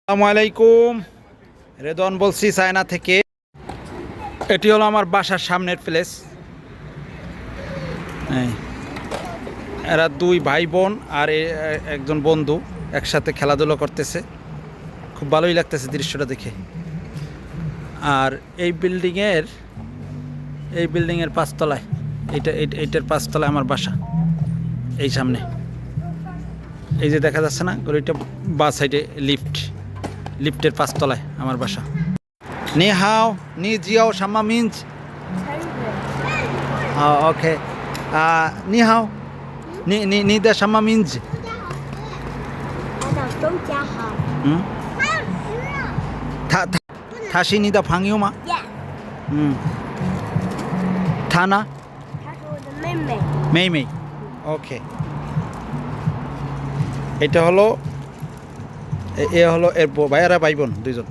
আসসালামু আলাইকুম। রেদওয়ান বলছি চায়না থেকে। এটি হলো আমার বাসার সামনের প্লেস। এরা দুই ভাই বোন আর একজন বন্ধু একসাথে খেলাধুলা করতেছে। খুব ভালোই লাগতেছে দৃশ্যটা দেখে। আর এই বিল্ডিংয়ের পাঁচতলায়, এইটার পাঁচতলায় আমার বাসা। এই সামনে এই যে দেখা যাচ্ছে না গলিটা, বা সাইডে লিফটের পাঁচতলায় আমার বাসা। নি হাও নি জিয়াও সাম্মা মিঞ্জ। ওকে, নি হাও নি দা সাম্মা মিঞ্জ। থাসি নি দা ফাংইও মা। থানা মেই মেই। ওকে, এটা হলো এ হলো এর ভাইয়ারা ভাই বোন দুইজন।